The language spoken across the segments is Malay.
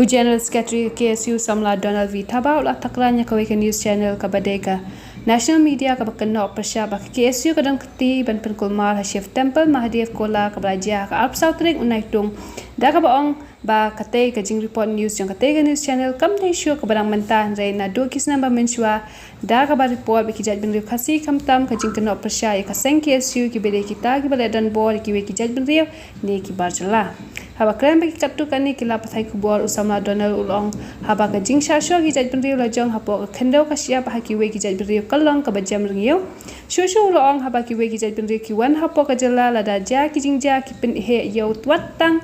General Secretary KSU Samla Donald V. Thabau la takranya kawai news channel kabadeka. National media kabakana operasya bak KSU kadang keti ban penkulmar Hashif Temple Mahadev Kola kabaraja ka Alp Sautring unaitung. Da kabaong ba katay kajing report news yang katay news channel kam day show kabarang mentah ray na do kis namba mensua da kabar report bikijat bin khasi kamtam kajing kena operasya ya kaseng KSU ki bede kita ki baladan bor ki we kijat bin riu ne ki barjala. Haba keren bagi katu kani kila pathai kubor usama Donald ulong haba ka jing shasho ki jaj benriu la jong hapo ka khendau ka sia pa ki we ki jaj benriu kalong ka bajam ringiu shushu ulong haba ki we ki jaj benriu ki wan hapo ka jala la da ja ki jing ja ki pen he yo twat tang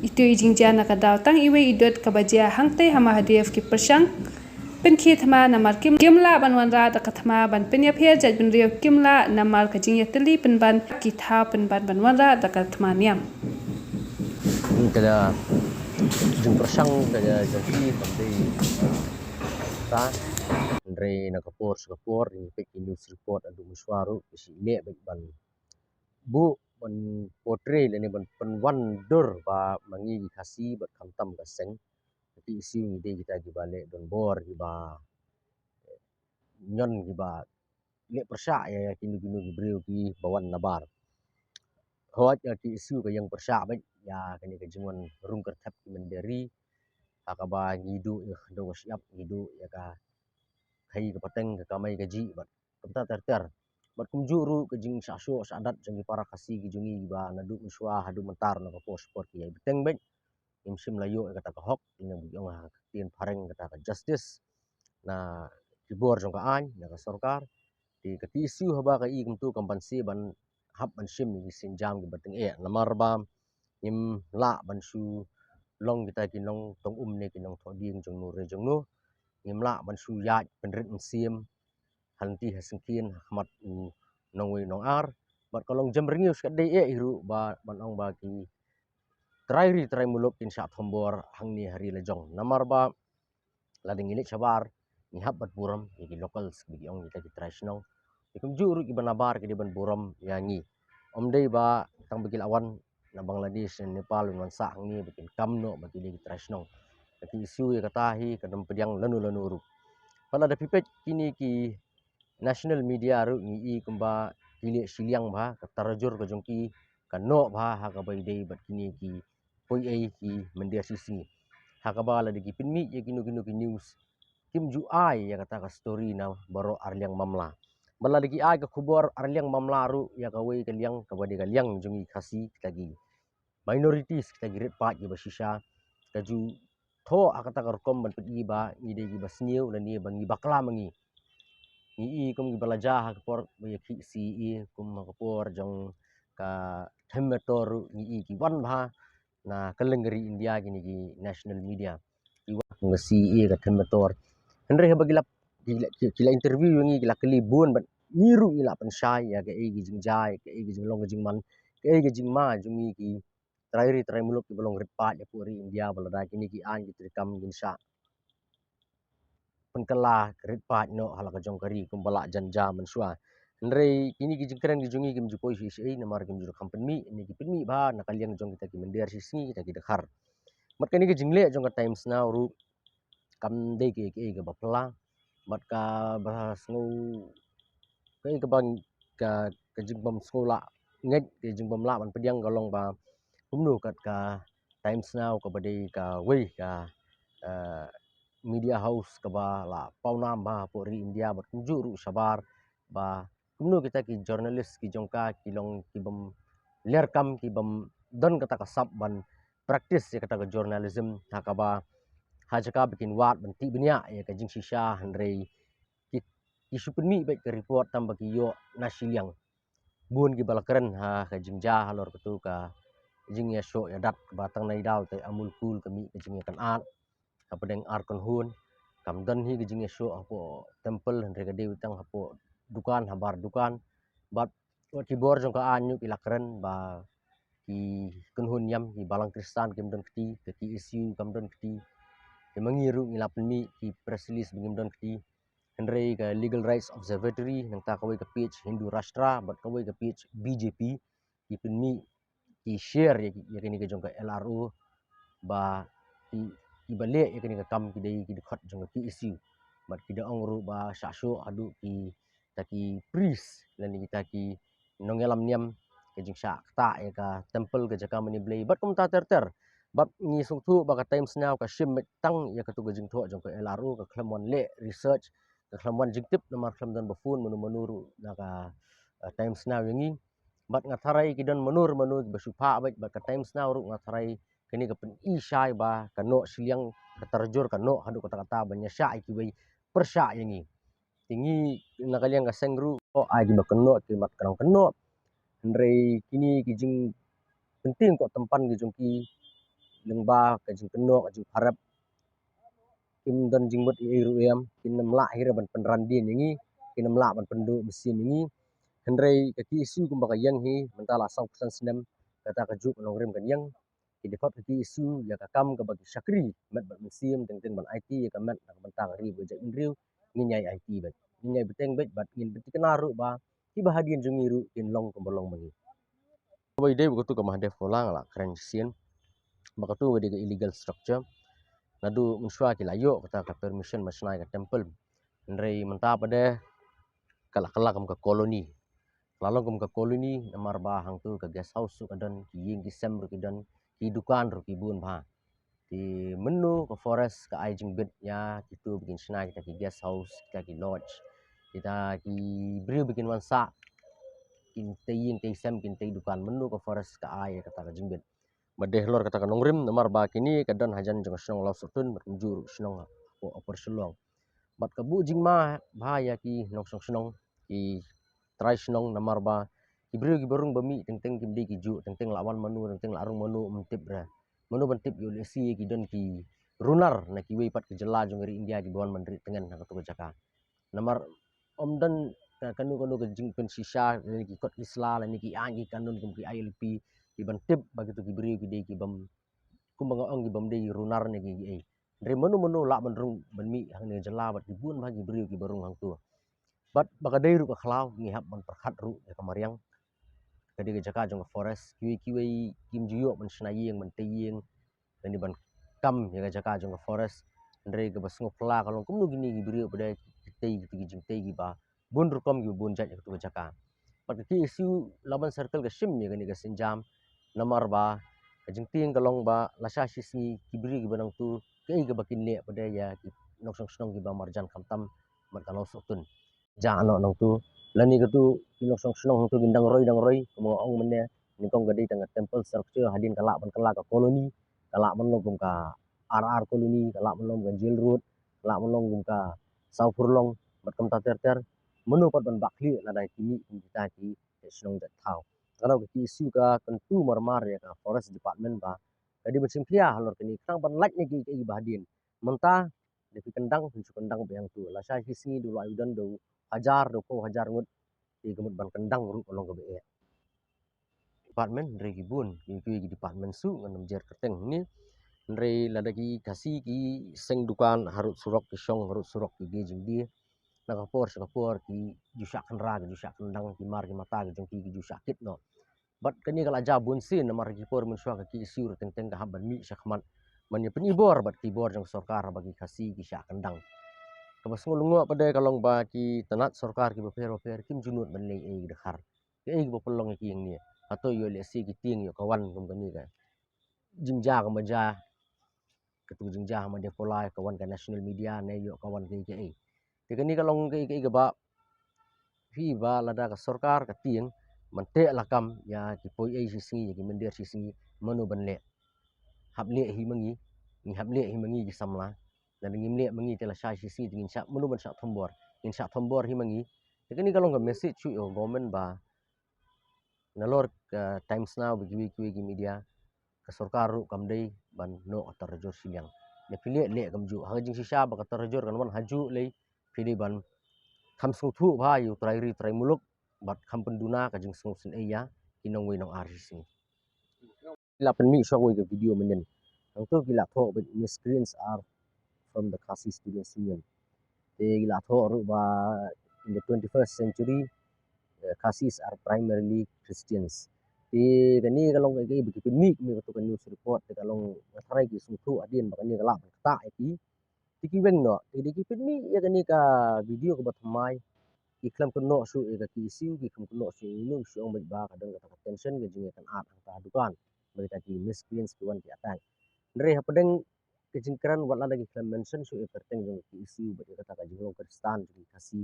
itu jing ja na ka dal tang iwe idot ka baja hangte hama hadef ki persang pen khi thama namar kimla banwan ra ta kathama ban pen ya phe jaj benriu kimla namar ka jing ya teli pen ban ki tha pen ban banwan ra ta kathama niam kada jung persang kada jadi penting ta Andre nakapor ini peki news report adu muswaru isi le ban bu ban portray le ni ban penwandur ba mangi kasi bat kamtam kaseng tapi isi ni de kita gibale don bor giba nyon giba le persa ya kini gibreu ki bawan nabar hot ya ki isu ka yang persa ba ya kani ka jingon rungker thap ki menderi akaba ngidu ya do siap ngidu ya ka kai ka pateng ka mai ka ji bat kamta ter bat kumjuru ka jing saso sadat jangi para kasi ki jungi ba nadu muswa hadu mentar na ka sport ki beteng ben imsim layo kata ka hok ina bujong ha tin pareng kata ka justice na kibor jong ka an na ka sarkar di ka isu haba ka i kumtu kampansi ban hab ban sim ni sinjam ki bateng namar ba im la ban su long kita kinong tong ne kinong thoding jong nu re jong nu im la ban su ya penrit sim hanti hasengkin hamat u nongwe nong ar bat kolong jam ringius ka de hiru ba ban ong ba ki trai muluk in sha thombor hangni hari lejong namar ba lading ini sabar ni hab bat buram ki locals ki ong kita ki trai snong ikum juru ki banabar ki ban buram yangi omdei ba tang bigil awan na Bangladesh dan Nepal dengan sah ni bikin kamno bagi dia trasnong tapi isu ya katahi kadam pediang lanu ru pada ada pipet kini ki national media ru ni kemba kili siliang ba katarajur ka jongki kano ba ha ka bai dei bat kini ki poi ai ki mendia sisi ha ka ba la di pinmi ye kinu ki news kim ju ai ya kata ka story na baro arliang mamla bala lagi ai ka khubor arliang mamla ru ya ka wei ka liang ka badi ka liang jongi khasi lagi minorities kita girit pat gi basisha kaju tho akata karkom ban pegi ba ide gi basniu dan ni bangi bakla mangi i kum gi balaja ha por ye ki si i kum ka por jong ka themetoru ni ki wan bha na kalengri india gini gi national media i wa ngasi i ka themetor henre bagilap kila interview ni gila kali bun ban niru ila pensai ya ke gi jingjai ke gi jinglong jingman ke gi jingma jungi ki trai muluk ki belong ripat ya puri India balada kini ki an ki kam ginsa penkala ripat no hala ka jongkari kumbala janja mensua ndrei kini ki jingkren ki jungi kim jupoi si namar kim juru company ni ki pinmi ba nakaliang jong kita ki mendir sisi kita ki dekhar mat kini ki jingle jong ka times now ru kam de ki bapla mat ka bahas ngau ke bang ka jingbam sekolah nget ke jingbam la man pediang golong ba kumnu kat ka times now ka badi ka wei ka media house ka ba la paunam ba pori india bat kunjuru sabar ba kumnu kita ki journalist ki jongka ki long ki bam lerkam ki bam don kata ka sab ban practice ya kata ka journalism hakaba hajaka bikin wat ban ti benya ya ka jing shisha handrei ki supeni baik ke report tambah ki yo nasiliang bun ki balakren ha ka jingja halor ketu ka jing ya show ya dat batang nai dau te amul kul kami ke jing kan at kapedeng ar kon hun kam dan hi ke jing ya show apo temple han rega dewi tang apo dukan habar dukan bat ki bor jong ka anyu ki lakren ba ki kun hun yam ki balang kristan kim don kti ke ki isu kam don kti ke mangiru ngilap mi ki press release bingim don kti henrei ka legal rights observatory nang ta kawai ka page hindu rashtra bat kawai ka page BJP ki pinmi ki share ya kini ke jong ka LRO ba ki ki balik ya kini kam ki dei ki dekat jong ki isu bat ki daong ru ba syasyo adu ki taki priest lan kita ki nongelam niam ke jing syak ta ya ka temple ke jaka mani blei bat kum ta ter bat ngi sung thu ba ka time snaw ka shim tang ya ka tu ke jing tho jong ka elaru ka klamon le research ka klamon jing tip nomor klam dan bafun menu ru na ka time snaw yangi bat ngatharai ki don menur basupa bat ka time snaw ru ngatharai kini ka pen isai ba kano siliang katarjur kano hadu kata-kata banya syai ki bai persya yangi tinggi nakaliang ka sengru o ai ba kano ki mat karang kano ndrei kini ki jing penting kok tempan ki jong ki lengba ka jing kano ka jing harap kim dan jing mut iru yam kin namla hira ban penrandin yangi kin namla ban pendu mesin yangi hendrei ka ki isu kum ba yang hi mentala sang pesan senem kata ka juk nongrim kan yang ki dekat ki isu ya ka kam ka bagi syakri mat bat musim teng ban IT ya ka mat nak bentang ri bo jak indriu nginyai IT bat nginyai beteng bet bat ngin beti kenaru ba ki bahadian jungiru kin long ko bolong mangi bai dei ko tu ka mahdef kolang la kren sien ba tu ga illegal structure nadu mensua ki layo kata ka permission masnai ka temple ndrei menta pada kala kam ka koloni lalu kum ka koloni namar ba hang tu ka guest house su kadan ki ying ki sem ru ki dan ki dukan ru ki bun ba di menu ke forest ke ajing bit ya itu bikin senai kita ki guest house kita ki lodge kita ki beri bikin wansa kin teying tey sem kin tey dukan menu ke forest ke ai kata ka jingbit madeh lor kata ka nongrim namar ba kini kadan hajan jong snong law sutun menjur snong opor selong bat ka bu jingma bahaya ki nong snong ki try snong namar ba ibru gi barung bami teng kim di ki ju teng lawan manu teng larung manu mentip ra manu bentip yo lesi ki don ki runar na ki wei pat ke jela jong ri India ki bon mandri tengen na to jaka namar om dan kanu ke jing pen sisa ki kot isla la ni ki angi kanun ki ILP ki bentip bagi tu ki bri ki de ki bam kumanga ong ki bam de runar ni ki ai dari manu la bandrung banmi hang ne jela bat ki bun bagi bri ki barung hang tu bat bakadai ru ka khlau ngi hab ban perkhat ru ya kamariang kadi ke jaka jong forest kiwi kim jiyo ban snaying ban teying dan ban kam ya ke jaka jong forest ndre ke basngo pla kalong kum nu gini gi brio pada tei gitu gi jing tei gi ba bun ru kom gi bun jat ke jaka pat ki isu laban circle ke sim ya ke sinjam namar ba jing ting kalong ba lasa sisni kibri gi banang tu kei ke bakin le pada ya ki nok snong gi ba marjan kamtam mat kalau sotun ja ano nong tu lani ke tu kinok snong tu gindang roi mo ong menne ni kong gadi tang temple structure hadin kala ban kala ka koloni kala menlong kum ka RR koloni kala menlong kan jail road kala menlong kum ka sau furlong bat kam ta ter menu pat ban bakli la dai kini kita ki snong dat thau kalau ki isu ka tentu marmar ya ka forest department ba kadi macam pia halor kini kang ban lak ni ki bahadin mentah di kendang kendang yang tu la sai sini dulu ayudan do hajar do ko hajar ngut di gemut ban kendang ru kolong ke be department dari kibun ki department su ngan jer keteng ni ndrei ladagi kasi ki seng dukan harut surok ki song harut surok ki gejing dia nakapor ki jusak kendra ki jusak kendang ki mar ki mata ki jong ki jusak kit no bat kani kala jabun sin namar ki por mun suaka ki isur teng teng ka haban mi sakmat manya penibor bat ki bor jong sorkar bagi kasi ki syak kendang kabas ngulungo pada kalong ba ki tanat sorkar ki beper kim junut ban lei e dekhar ki e bo pelong ki yang ni atau yo le si ki ting yo kawan kum kani ka jingja ka maja ketu jingja ma de polai kawan ka national media ne yo kawan ki ti kani kalong ki ba fi ba lada ka sorkar ka ting mante lakam ya ki poi ai sisi ya ki mendir sisi manu ban le hable hi mangi ni hable hi mangi ki samla dan ngim le mangi tela sha sisi ngin sha manu ban sha thombor hi mangi ti kani kalong ka message chu yo government ba nalor ka times now bi ki media ka sorkar ru kam dei ban no atarjur siang ne pile le kam ju ha jing sisa ba ka tarjur kan wan haju le pili ban kam sung thu ba yu trai muluk bat kam penduna ka jing sung sin ya kinong we nong RCC la pen mi shok we ke video menen ang tu gila tho but screens are from the Khasi Students Union te gila tho ru ba in the 21st century Khasis are primarily Christians Ti kani kalong kai bagi pemik mi tu kan news report te kalong try ki sungtu adin bakani kalap ta ki tiki beng no ti ki pemik ya kani ka video ko batmai iklam ko no su e ki isu ki kam ko no su nu su ong ba kadang kata tension ke jinge kan at ta dukan bagi ta ki miscreants ki wan ki atang ndre hapadeng kejingkran wala lagi iklam mention su e perteng jong ki isu bagi kata ka jingo kristan ki kasi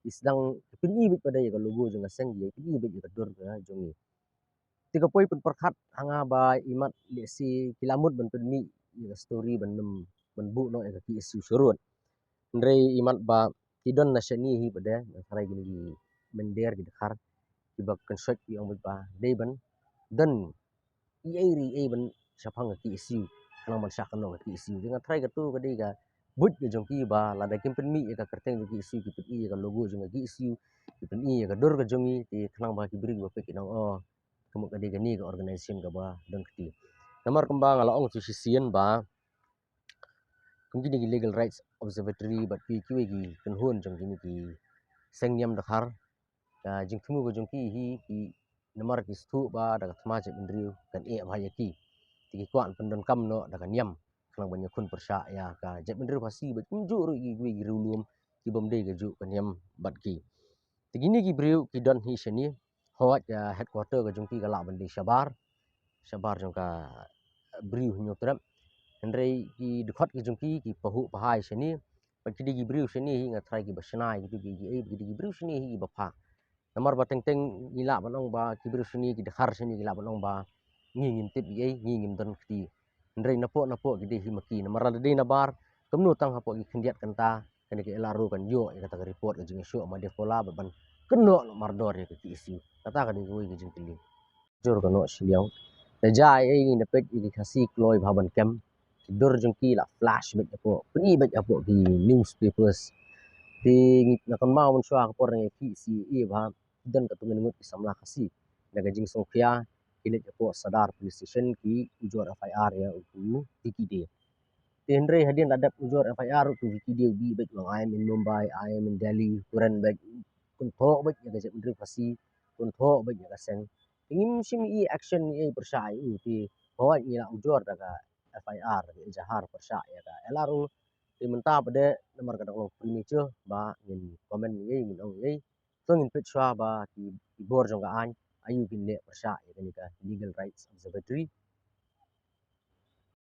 isdang pini bit pada ya logo jong aseng ye pini bit ya dor ka jong tiga poi pun perkat hanga ba imat le si kilamut ban pen mi ya story ban nem ban bu no e ki isu surut ndre imat ba tidon na shani hi bade na sarai gini gi mender gi dekhar ki ba konsert ki ong ba dei ban dan iri e ban sapang ki isu kanang ban sak no ki isu dengan try ka tu ka dei ka but ke jong ki ba la da kim pen mi ka kerteng ki isu ki pen i ka logo jong ki isu ki pen i ka dor ka jong i ti kanang ba ki bring ba pe ki nang oh kamu ka dei ka ni ka organization ka ba dan ki namar kembang ala ong tu sisian ba kung gini legal rights observatory bat pi ki gi kan hon jong gini ki sengyam dakhar ka jing thumu ko jong ki hi ki namar ki stu ba daga thma je indriu kan e ba ya ki ti kwan pendon kam no daga nyam klang banya kun persya ya ka je indriu pasi ba ju ru gi rulum ki bom de ga ju kan nyam bat ki ti gini ki briu ki don hi shani hawat ya headquarter ka jong ki ga la bandi shabar jong ka briu nyo trap Hendrai ki dekat ki jungki ki pahu pahai sini bagi di briu sini hi ngatrai ki basnai gitu ki bagi di briu sini hi bapa namar ba teng teng gila banong ba ki briu sini ki dekhar sini gila banong ba ngi ngim tip ye ngi ngim don ki Hendrai napo ki hi maki namar ada di nabar kemnu tang hapo ki kendiat kanta kene ki elaru kan yo ya kata report ke jing show ma de pola ban keno mardor ya ki isu kata kan ki ki jing tili jor kano siliau Jai ai na pek ki kasi kloi baban kem dor jengki la flash bet apo peni bet apo ki newspapers ti na kan mau mun shwa ko reng ki si e ba dan ka tungen ngut samla kasi daga jing songkhia kilet apo sadar police station ki ujor FIR ya u tikide ti hendre hadin ladap ujor FIR tu tikide bi bet wang I am in Mumbai I am in Delhi kuran bet kun tho bet ya ga jek kasi kun tho bet ya ga seng ingin sim i action i persai u ti hawat ni la ujor daga FIR Jahar Persya ya ka LRU ti menta pada nomor kadang lo primiture ba ngin komen ye ngin ong ye so ngin petswa ba ki bor jong ka an ayu bin le Persya ya ka legal rights observatory